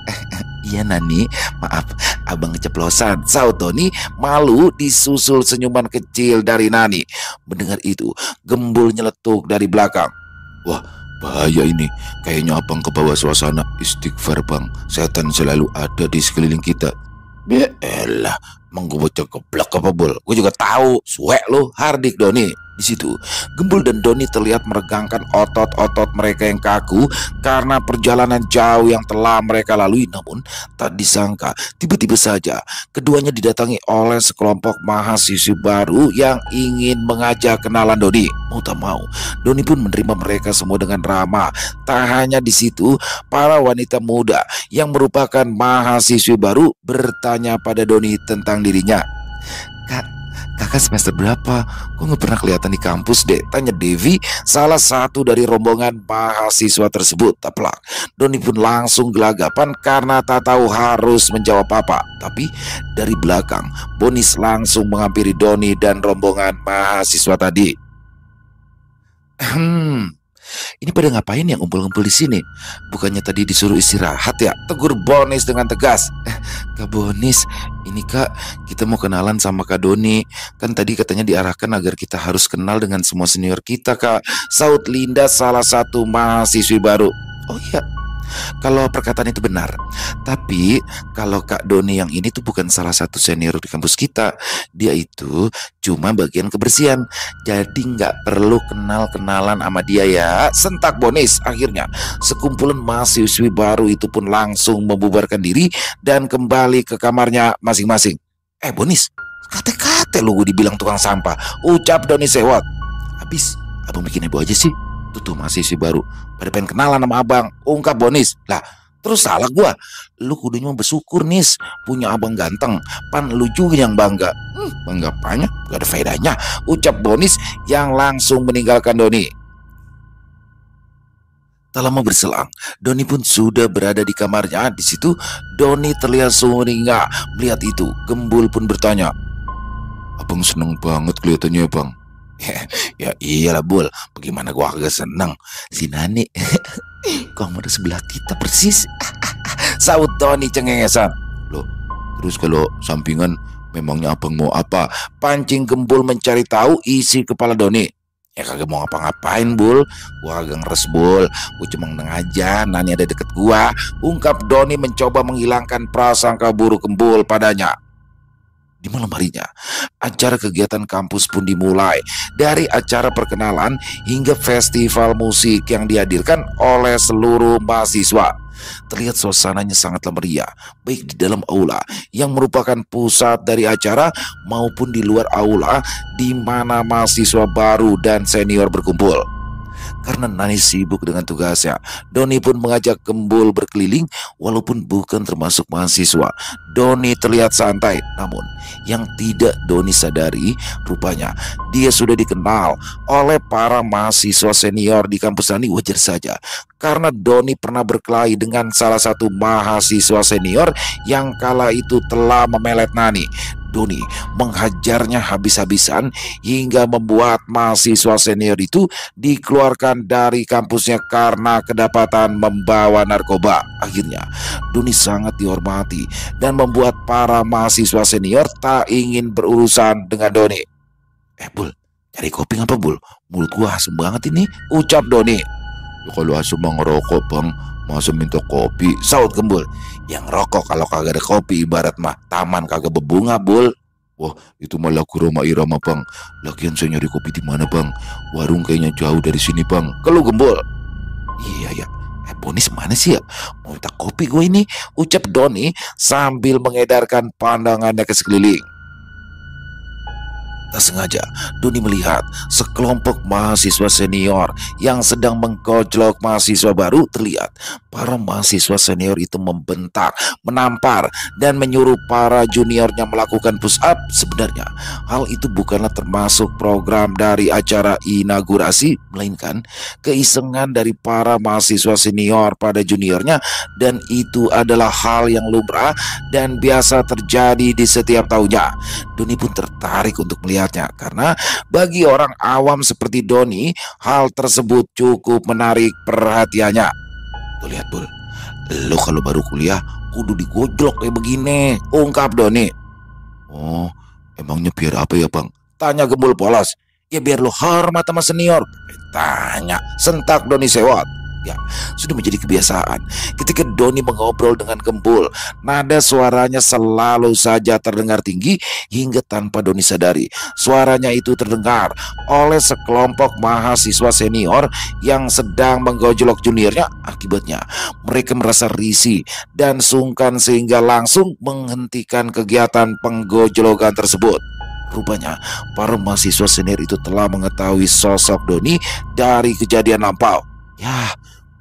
Iya Nani. Maaf, abang keceplosan. Saut Doni malu disusul senyuman kecil dari Nani. Mendengar itu, Gembul nyeletuk dari belakang. Wah, bahaya ini. Kayaknya abang kebawa suasana. Istighfar bang. Setan selalu ada di sekeliling kita. Belah, emang gue bocah goblok apa bol? Gue juga tahu, suek lo, Hardik Doni. Di situ, Gembul dan Doni terlihat meregangkan otot-otot mereka yang kaku karena perjalanan jauh yang telah mereka lalui. Namun, tak disangka, tiba-tiba saja keduanya didatangi oleh sekelompok mahasiswa baru yang ingin mengajak kenalan Doni. Mau tak mau, Doni pun menerima mereka semua dengan ramah. Tak hanya di situ, para wanita muda yang merupakan mahasiswa baru bertanya pada Doni tentang dirinya. Kak, kakak semester berapa? Kok nggak pernah kelihatan di kampus deh? Tanya Devi, salah satu dari rombongan mahasiswa tersebut. Taplak, Doni pun langsung gelagapan karena tak tahu harus menjawab apa. Tapi dari belakang, Bonis langsung menghampiri Doni dan rombongan mahasiswa tadi. Ini pada ngapain yang ngumpul-ngumpul di sini? Bukannya tadi disuruh istirahat ya? Tegur Bonis dengan tegas. Kak Bonis, ini kak, kita mau kenalan sama Kak Doni. Kan tadi katanya diarahkan agar kita harus kenal dengan semua senior kita kak. Saut Linda, salah satu mahasiswi baru. Oh iya, kalau perkataan itu benar. Tapi kalau Kak Doni yang ini tuh bukan salah satu senior di kampus kita. Dia itu cuma bagian kebersihan. Jadi nggak perlu kenal-kenalan sama dia ya. Sentak Bonis. Akhirnya sekumpulan mahasiswi baru itu pun langsung membubarkan diri dan kembali ke kamarnya masing-masing. Bonis, kate-kate lu gue dibilang tukang sampah. Ucap Doni sewot. Habis abang bikin heboh aja sih. Tuh mahasiswi baru pada pengen kenalan sama abang. Ungkap Bonis. Lah terus salah gua. Lu kudunya bersyukur Nis, punya abang ganteng. Pan lu juga yang bangga. Bangga apanya? Gak ada faedahnya. Ucap Bonis yang langsung meninggalkan Doni. Tak lama berselang, Doni pun sudah berada di kamarnya. Di situ Doni terlihat sumringah. Melihat itu, Gembul pun bertanya, abang seneng banget kelihatannya bang. Ya iyalah Bul, bagaimana gua agak seneng. Si Nani kamar sebelah kita persis. Saut Doni cengengesan. Loh, terus kalau sampingan memangnya abang mau apa? Pancing Gembul mencari tahu isi kepala Doni. Ya kagak mau ngapa-ngapain Bul, gua agak ngeres Bul. Gua cuma neng aja Nani ada deket gua. Ungkap Doni mencoba menghilangkan prasangka buruk Gembul padanya. Di malam harinya, acara kegiatan kampus pun dimulai. Dari acara perkenalan hingga festival musik yang dihadirkan oleh seluruh mahasiswa. Terlihat suasananya sangatlah meriah, baik di dalam aula yang merupakan pusat dari acara maupun di luar aula di mana mahasiswa baru dan senior berkumpul. Karena Nani sibuk dengan tugasnya, Doni pun mengajak Gembul berkeliling walaupun bukan termasuk mahasiswa. Doni terlihat santai, namun yang tidak Doni sadari rupanya dia sudah dikenal oleh para mahasiswa senior di kampus Nani. Wajar saja karena Doni pernah berkelahi dengan salah satu mahasiswa senior yang kala itu telah memelet Nani. Doni menghajarnya habis-habisan hingga membuat mahasiswa senior itu dikeluarkan dari kampusnya karena kedapatan membawa narkoba. Akhirnya Doni sangat dihormati dan membuat para mahasiswa senior tak ingin berurusan dengan Doni. Bul, cari kopi ngapa Bul? Mulut gua asem banget ini, ucap Doni. Ya, kalau asem mah ngerokok bang, masa minta kopi? Saut Gembul. Yang rokok kalau kagak ada kopi ibarat mah taman kagak berbunga Bul. Wah itu mah lagu Roma Irama bang. Lagian saya nyari kopi di mana bang? Warung kayaknya jauh dari sini bang. Keluh Gembul. Iya ya. Bonis mana sih ya? Mau minta kopi gue ini, ucap Doni sambil mengedarkan pandangannya ke sekeliling. Tak sengaja Doni melihat sekelompok mahasiswa senior yang sedang mengkojlok mahasiswa baru. Terlihat para mahasiswa senior itu membentak, menampar, dan menyuruh para juniornya melakukan push up. Sebenarnya hal itu bukanlah termasuk program dari acara inaugurasi, melainkan keisengan dari para mahasiswa senior pada juniornya, dan itu adalah hal yang lumrah dan biasa terjadi di setiap tahunnya. Doni pun tertarik untuk melihat melihatnya. Karena bagi orang awam seperti Doni, hal tersebut cukup menarik perhatiannya. Tuh lihat Bul, lo kalau baru kuliah kudu digojlok kayak begini, ungkap Doni. Oh, emangnya biar apa ya bang? Tanya Gembul polos. Ya biar lo hormat sama senior. Tanya, sentak Doni sewot. Ya, sudah menjadi kebiasaan. Ketika Doni mengobrol dengan Gembul, nada suaranya selalu saja terdengar tinggi hingga tanpa Doni sadari. Suaranya itu terdengar oleh sekelompok mahasiswa senior yang sedang menggojlok juniornya. Akibatnya, mereka merasa risih dan sungkan sehingga langsung menghentikan kegiatan penggojlokan tersebut. Rupanya, para mahasiswa senior itu telah mengetahui sosok Doni dari kejadian lampau. Ya,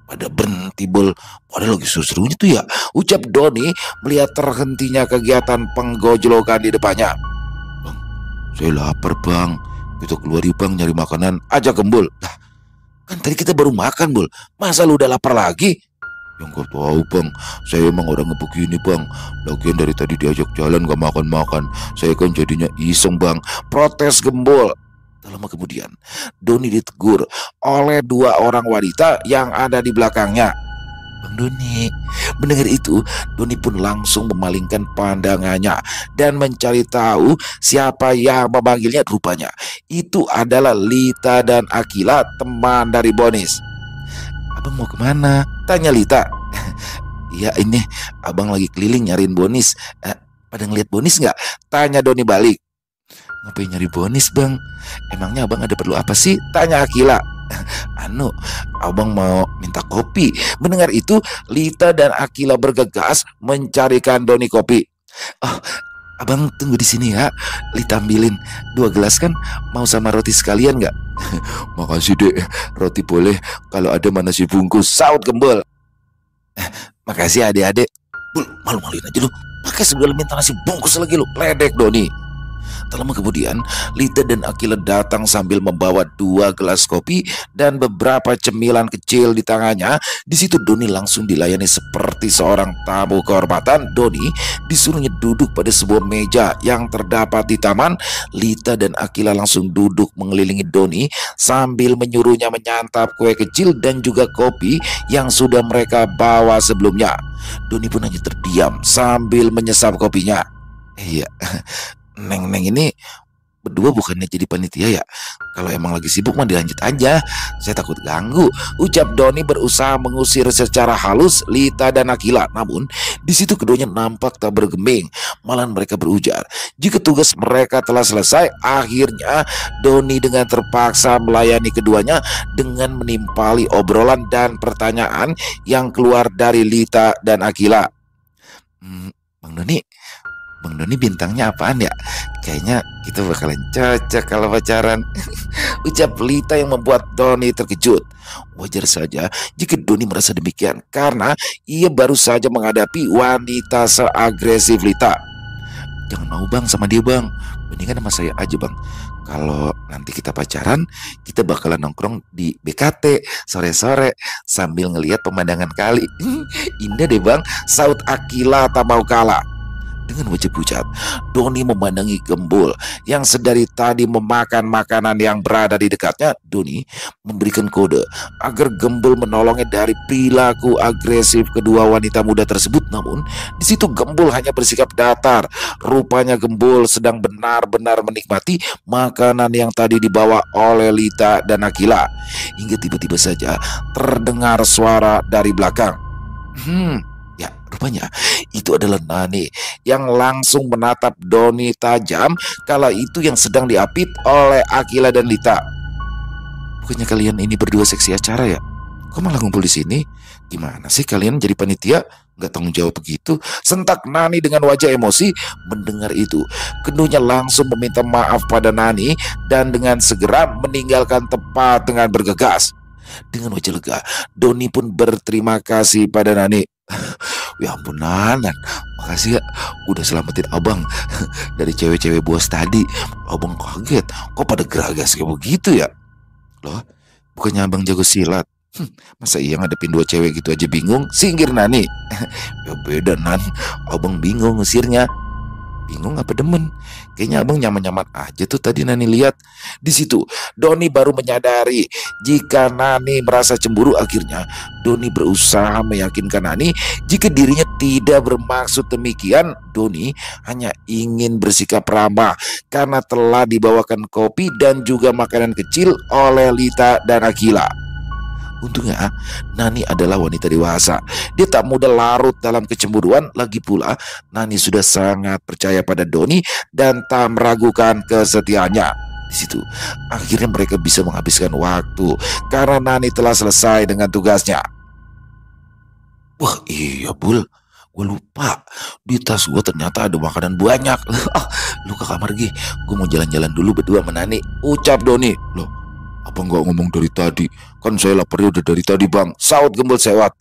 pada berhenti Bul, padahal lagi seru-serunya tuh ya, ucap Doni melihat terhentinya kegiatan penggojlokan di depannya. Bang, saya lapar bang, kita keluar yuk bang nyari makanan, ajak Gembul. Lah, kan tadi kita baru makan Bul, masa lu udah lapar lagi? Yang gak tahu bang, saya emang orangnya begini bang. Lagian dari tadi diajak jalan gak makan-makan, saya kan jadinya iseng bang, protes Gembul. Tak lama kemudian, Doni ditegur oleh dua orang wanita yang ada di belakangnya. Bang Doni, mendengar itu, Doni pun langsung memalingkan pandangannya dan mencari tahu siapa yang memanggilnya. Rupanya itu adalah Lita dan Akila, teman dari Bonis. Abang mau kemana? Tanya Lita. Iya ini, abang lagi keliling nyariin Bonis. Pada ngeliat Bonis nggak? Tanya Doni balik. Ngapain nyari Bonis bang? Emangnya abang ada perlu apa sih? Tanya Akila. Abang mau minta kopi. Mendengar itu, Lita dan Akila bergegas mencarikan Doni kopi. Oh, abang tunggu di sini ya. Lita ambilin 2 gelas kan? Mau sama roti sekalian nggak? Makasih dek, roti boleh. Kalau ada mana nasi bungkus, saut Gembul. Makasih adik-adik. Bul, malu-maluin aja lu. Pakai segala minta nasi bungkus lagi lu. Ledek Doni. Tak lama kemudian, Lita dan Akila datang sambil membawa 2 gelas kopi dan beberapa cemilan kecil di tangannya. Di situ Doni langsung dilayani seperti seorang tamu kehormatan. Doni disuruhnya duduk pada sebuah meja yang terdapat di taman. Lita dan Akila langsung duduk mengelilingi Doni sambil menyuruhnya menyantap kue kecil dan juga kopi yang sudah mereka bawa sebelumnya. Doni pun hanya terdiam sambil menyesap kopinya. Iya, Neng ini berdua bukannya jadi panitia ya? Kalau emang lagi sibuk mah dilanjut aja. Saya takut ganggu, ucap Doni berusaha mengusir secara halus Lita dan Akila. Namun di situ keduanya nampak tak bergeming. Malah mereka berujar jika tugas mereka telah selesai. Akhirnya Doni dengan terpaksa melayani keduanya dengan menimpali obrolan dan pertanyaan yang keluar dari Lita dan Akila. Bang Doni bintangnya apaan ya? Kayaknya kita bakalan cocok kalau pacaran, ucap Lita yang membuat Doni terkejut. Wajar saja jika Doni merasa demikian karena ia baru saja menghadapi wanita seagresif Lita. Jangan mau bang sama dia bang, mendingan sama saya aja bang. Kalau nanti kita pacaran, kita bakalan nongkrong di BKT sore-sore sambil ngelihat pemandangan kali. Indah deh bang, saut Akila tak mau kalah. Dengan wajah pucat, Doni memandangi Gembul yang sedari tadi memakan makanan yang berada di dekatnya. Doni memberikan kode agar Gembul menolongnya dari perilaku agresif kedua wanita muda tersebut. Namun di situ Gembul hanya bersikap datar. Rupanya Gembul sedang benar-benar menikmati makanan yang tadi dibawa oleh Lita dan Akila. Hingga tiba-tiba saja terdengar suara dari belakang. Ya, rupanya itu adalah Nani yang langsung menatap Doni tajam kala itu yang sedang diapit oleh Akila dan Lita. Bukannya kalian ini berdua seksi acara ya? Kok malah ngumpul di sini? Gimana sih kalian jadi panitia? Gak tanggung jawab begitu, sentak Nani dengan wajah emosi. Mendengar itu, keduanya langsung meminta maaf pada Nani dan dengan segera meninggalkan tempat dengan bergegas. Dengan wajah lega, Doni pun berterima kasih pada Nani. Ya ampun Nanan, makasih ya udah selamatin abang dari cewek-cewek bos tadi. Abang kaget, kok pada geragas kayak begitu ya? Loh, bukannya abang jago silat? Masa iya ngadepin 2 cewek gitu aja bingung? Singgir Nani. Ya beda Nan, abang bingung ngusirnya. Bingung apa demen? Kayaknya abang nyaman-nyaman aja tuh tadi Nani lihat. Di situ Doni baru menyadari jika Nani merasa cemburu. Akhirnya Doni berusaha meyakinkan Nani jika dirinya tidak bermaksud demikian. Doni hanya ingin bersikap ramah karena telah dibawakan kopi dan juga makanan kecil oleh Lita dan Akila. Untungnya Nani adalah wanita dewasa. Dia tak mudah larut dalam kecemburuan. Lagi pula Nani sudah sangat percaya pada Doni dan tak meragukan kesetiaannya. Di situ akhirnya mereka bisa menghabiskan waktu karena Nani telah selesai dengan tugasnya. Wah iya Bul, gue lupa di tas gue ternyata ada makanan banyak. Lu ke kamar Gi, gue mau jalan-jalan dulu berdua sama Nani, ucap Doni. Loh, abang gak ngomong dari tadi? Kan saya laparnya udah dari tadi bang, saut Gembul sewat.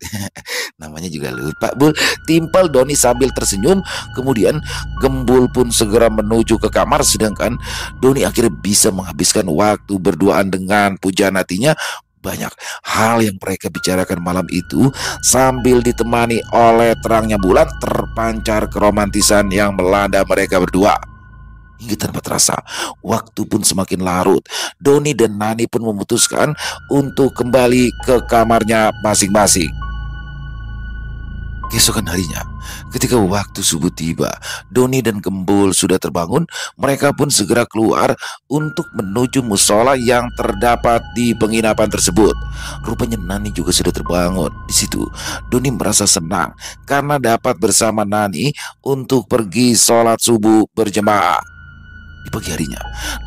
Namanya juga lupa Bul, timpal Doni sambil tersenyum. Kemudian Gembul pun segera menuju ke kamar. Sedangkan Doni akhirnya bisa menghabiskan waktu berduaan dengan pujaan hatinya. Banyak hal yang mereka bicarakan malam itu sambil ditemani oleh terangnya bulan terpancar keromantisan yang melanda mereka berdua. Hingga tanpa terasa, waktu pun semakin larut. Doni dan Nani pun memutuskan untuk kembali ke kamarnya masing-masing. Keesokan harinya, ketika waktu subuh tiba, Doni dan Gembul sudah terbangun. Mereka pun segera keluar untuk menuju musola yang terdapat di penginapan tersebut. Rupanya Nani juga sudah terbangun. Di situ, Doni merasa senang karena dapat bersama Nani untuk pergi sholat subuh berjemaah. Di pagi harinya,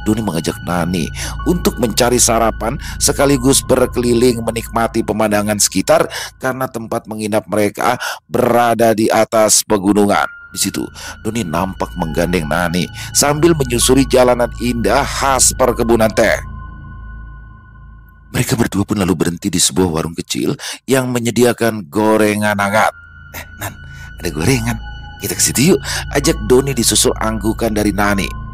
Doni mengajak Nani untuk mencari sarapan sekaligus berkeliling menikmati pemandangan sekitar karena tempat menginap mereka berada di atas pegunungan. Di situ, Doni nampak menggandeng Nani sambil menyusuri jalanan indah khas perkebunan teh. Mereka berdua pun lalu berhenti di sebuah warung kecil yang menyediakan gorengan hangat. Nan, ada gorengan. Kita ke situ yuk, ajak Doni disusul anggukan dari Nani.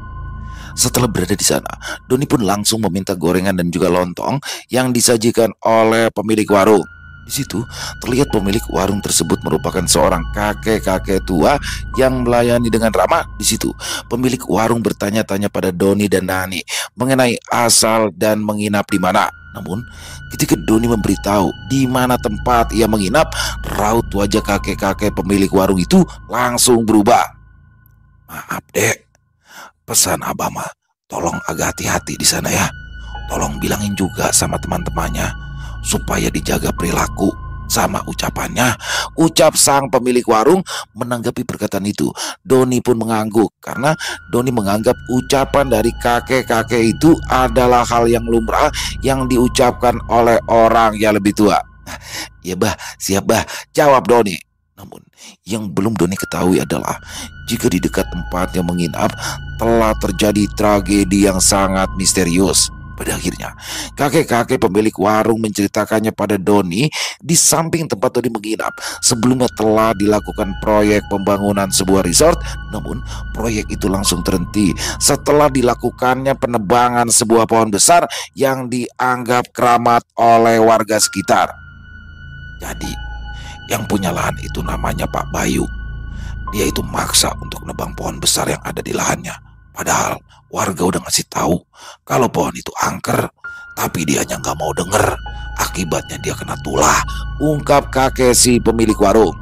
Setelah berada di sana, Doni pun langsung meminta gorengan dan juga lontong yang disajikan oleh pemilik warung. Di situ terlihat pemilik warung tersebut merupakan seorang kakek-kakek tua yang melayani dengan ramah. Di situ pemilik warung bertanya-tanya pada Doni dan Nani mengenai asal dan menginap di mana. Namun ketika Doni memberitahu di mana tempat ia menginap, raut wajah kakek-kakek pemilik warung itu langsung berubah. Maaf dek, pesan abah mah, tolong agak hati-hati di sana ya. Tolong bilangin juga sama teman-temannya supaya dijaga perilaku sama ucapannya, ucap sang pemilik warung. Menanggapi perkataan itu, Doni pun mengangguk karena Doni menganggap ucapan dari kakek-kakek itu adalah hal yang lumrah yang diucapkan oleh orang yang lebih tua. Ya bah, siap bah, jawab Doni. Namun yang belum Doni ketahui adalah jika di dekat tempatnya menginap telah terjadi tragedi yang sangat misterius. Pada akhirnya kakek-kakek pemilik warung menceritakannya pada Doni. Di samping tempat Doni menginap sebelumnya telah dilakukan proyek pembangunan sebuah resort. Namun proyek itu langsung terhenti setelah dilakukannya penebangan sebuah pohon besar yang dianggap keramat oleh warga sekitar. Jadi yang punya lahan itu namanya Pak Bayu. Dia itu maksa untuk nebang pohon besar yang ada di lahannya. Padahal warga udah ngasih tahu kalau pohon itu angker, tapi dia hanya nggak mau denger. Akibatnya dia kena tulah, ungkap kakek si pemilik warung.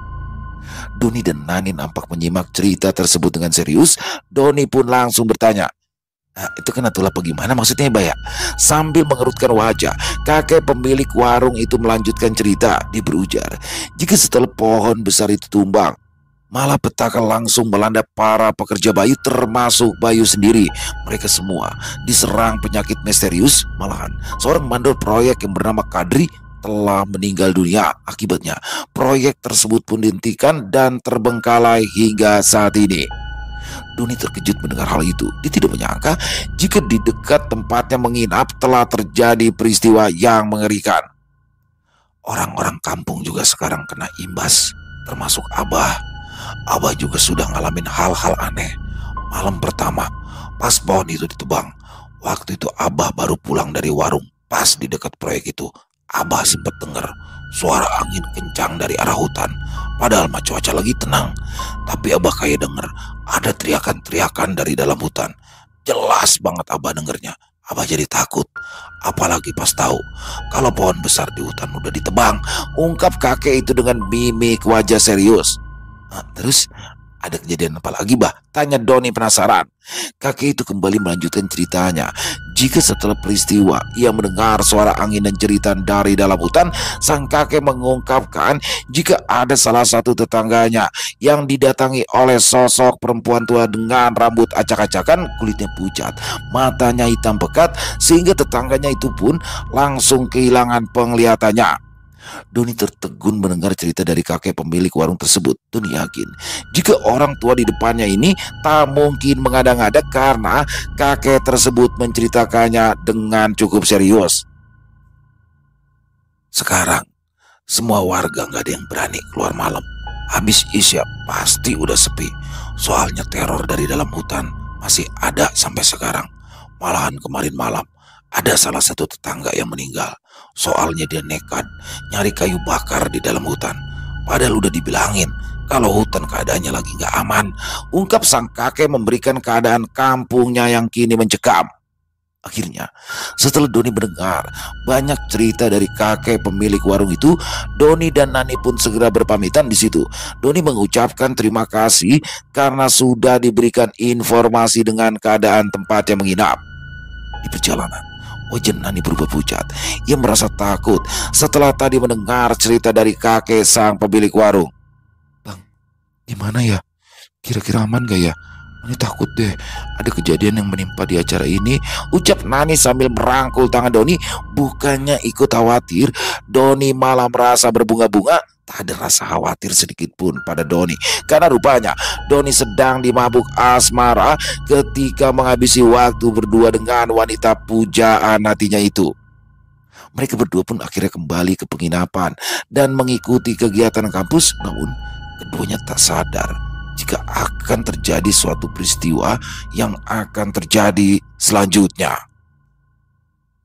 Doni dan Nani nampak menyimak cerita tersebut dengan serius. Doni pun langsung bertanya, itu kena tulah bagaimana maksudnya Mbak ya? Sambil mengerutkan wajah, kakek pemilik warung itu melanjutkan cerita. Dia berujar, jika setelah pohon besar itu tumbang, malah petaka langsung melanda para pekerja Bayu termasuk Bayu sendiri. Mereka semua diserang penyakit misterius. Malahan seorang mandor proyek yang bernama Kadri telah meninggal dunia. Akibatnya proyek tersebut pun dihentikan dan terbengkalai hingga saat ini. Doni terkejut mendengar hal itu. Dia tidak menyangka jika di dekat tempatnya menginap telah terjadi peristiwa yang mengerikan. Orang-orang kampung juga sekarang kena imbas, termasuk Abah. Abah juga sudah ngalamin hal-hal aneh. Malam pertama, pas pohon itu ditebang, waktu itu Abah baru pulang dari warung. Pas di dekat proyek itu, Abah sempat dengar suara angin kencang dari arah hutan. Padahal mah cuaca lagi tenang. Tapi Abah kayak denger ada teriakan-teriakan dari dalam hutan. Jelas banget Abah dengernya. Abah jadi takut. Apalagi pas tahu kalau pohon besar di hutan udah ditebang. Ungkap kakek itu dengan mimik wajah serius. Nah, terus ada kejadian apa lagi, Bah? Tanya Doni penasaran. Kakek itu kembali melanjutkan ceritanya. Jika setelah peristiwa ia mendengar suara angin dan jeritan dari dalam hutan, sang kakek mengungkapkan jika ada salah satu tetangganya yang didatangi oleh sosok perempuan tua dengan rambut acak-acakan, kulitnya pucat, matanya hitam pekat, sehingga tetangganya itu pun langsung kehilangan penglihatannya. Doni tertegun mendengar cerita dari kakek pemilik warung tersebut. Doni yakin jika orang tua di depannya ini tak mungkin mengada-ngada karena kakek tersebut menceritakannya dengan cukup serius. Sekarang semua warga nggak ada yang berani keluar malam. Habis isya pasti udah sepi. Soalnya teror dari dalam hutan masih ada sampai sekarang. Malahan kemarin malam ada salah satu tetangga yang meninggal. Soalnya dia nekat nyari kayu bakar di dalam hutan. Padahal udah dibilangin kalau hutan keadaannya lagi gak aman. Ungkap sang kakek memberikan keadaan kampungnya yang kini mencekam. Akhirnya setelah Doni mendengar banyak cerita dari kakek pemilik warung itu, Doni dan Nani pun segera berpamitan di situ. Doni mengucapkan terima kasih karena sudah diberikan informasi dengan keadaan tempat yang menginap. Di perjalanan wajah Nani berubah pucat. Ia merasa takut setelah tadi mendengar cerita dari kakek sang pemilik warung. Bang, gimana ya? Kira-kira aman gak ya? Nani takut deh ada kejadian yang menimpa di acara ini, ucap Nani sambil merangkul tangan Doni. Bukannya ikut khawatir, Doni malah merasa berbunga-bunga. Tak ada rasa khawatir sedikit pun pada Doni, karena rupanya Doni sedang dimabuk asmara ketika menghabisi waktu berdua dengan wanita pujaan hatinya itu. Mereka berdua pun akhirnya kembali ke penginapan dan mengikuti kegiatan kampus. Namun keduanya tak sadar jika akan terjadi suatu peristiwa yang akan terjadi selanjutnya.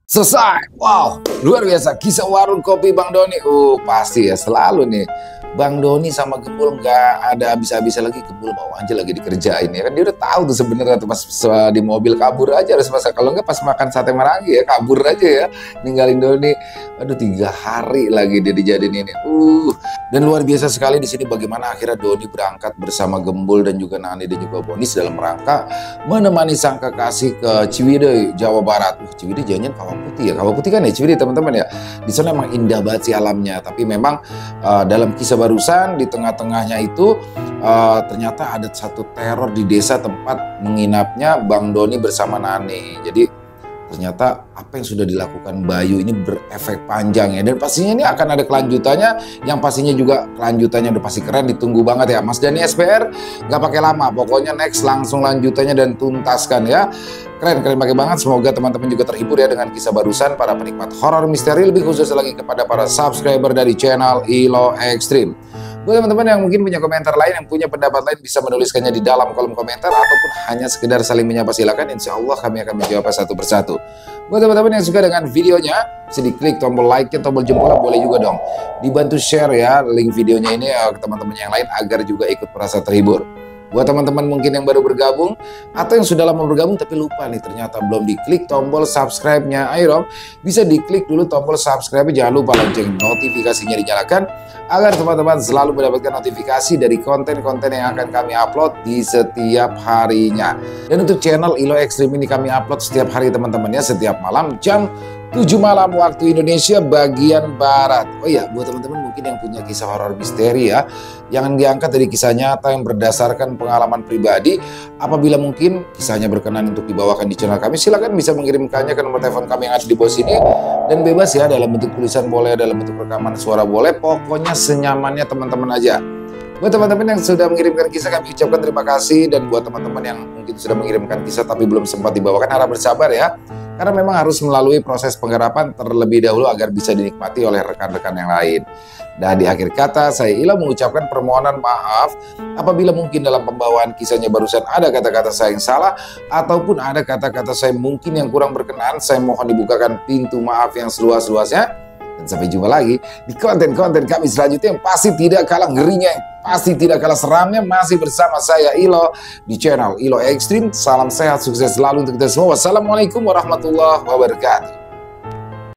Selesai. Wow, luar biasa kisah warung kopi Bang Doni. Pasti ya, selalu nih Bang Doni sama Gembul nggak ada habis-habisnya lagi. Gembul mau aja lagi dikerjain ya kan, dia udah tahu tuh sebenarnya tuh pas di mobil kabur aja harus masak. Kalau nggak pas makan sate marangi ya kabur aja ya, ninggalin Doni. Aduh, 3 hari lagi dia dijadiin ini. Dan luar biasa sekali di sini bagaimana akhirnya Doni berangkat bersama Gembul dan juga Nani dan juga Bonis dalam rangka menemani sang kekasih ke Ciwidey, Jawa Barat. Ciwidey jangan Kawah Putih ya, Kawah Putih kan ya Ciwidey teman-teman ya. Di sana emang indah banget sih alamnya, tapi memang dalam kisah barusan di tengah-tengahnya itu ternyata ada satu teror di desa tempat menginapnya Bang Doni bersama Nani. Jadi ternyata apa yang sudah dilakukan Bayu ini berefek panjang ya, dan pastinya ini akan ada kelanjutannya, yang pastinya juga kelanjutannya udah pasti keren, ditunggu banget ya Mas Dani SPR. Nggak pakai lama, pokoknya next langsung lanjutannya dan tuntaskan ya. Keren pakai banget. Semoga teman-teman juga terhibur ya dengan kisah barusan para penikmat horor misteri, lebih khusus lagi kepada para subscriber dari channel Ilo Extreme. Buat teman-teman yang mungkin punya komentar lain, yang punya pendapat lain, bisa menuliskannya di dalam kolom komentar ataupun hanya sekedar saling menyapa, silakan. Insya Allah kami akan menjawab satu persatu. Buat teman-teman yang suka dengan videonya, bisa diklik tombol like-nya, tombol jempolnya, boleh juga dong dibantu share ya link videonya ini ke teman-teman yang lain agar juga ikut merasa terhibur. Buat teman-teman mungkin yang baru bergabung atau yang sudah lama bergabung tapi lupa nih ternyata belum diklik tombol subscribe-nya, ayo dong bisa diklik dulu tombol subscribe, jangan lupa lonceng notifikasinya dinyalakan agar teman-teman selalu mendapatkan notifikasi dari konten-konten yang akan kami upload di setiap harinya. Dan untuk channel Ilo Extreme ini kami upload setiap hari teman-teman ya, setiap malam jam 7 malam waktu Indonesia bagian Barat. Oh iya, buat teman-teman mungkin yang punya kisah horor misteri ya, yang diangkat dari kisah nyata yang berdasarkan pengalaman pribadi, apabila mungkin kisahnya berkenan untuk dibawakan di channel kami, silakan bisa mengirimkannya ke nomor telepon kami yang ada di bawah sini, dan bebas ya, dalam bentuk tulisan boleh, dalam bentuk rekaman suara boleh, pokoknya senyamannya teman-teman aja. Buat teman-teman yang sudah mengirimkan kisah, kami ucapkan terima kasih. Dan buat teman-teman yang mungkin sudah mengirimkan kisah tapi belum sempat dibawakan, harap bersabar ya, karena memang harus melalui proses penggarapan terlebih dahulu agar bisa dinikmati oleh rekan-rekan yang lain. Dan di akhir kata, saya Ilo mengucapkan permohonan maaf apabila mungkin dalam pembawaan kisahnya barusan ada kata-kata saya yang salah ataupun ada kata-kata saya mungkin yang kurang berkenan. Saya mohon dibukakan pintu maaf yang seluas-luasnya. Dan sampai jumpa lagi di konten-konten kami selanjutnya yang pasti tidak kalah ngerinya, yang pasti tidak kalah seramnya, masih bersama saya Ilo di channel Ilo Extreme. Salam sehat, sukses selalu untuk kita semua. Wassalamualaikum warahmatullahi wabarakatuh.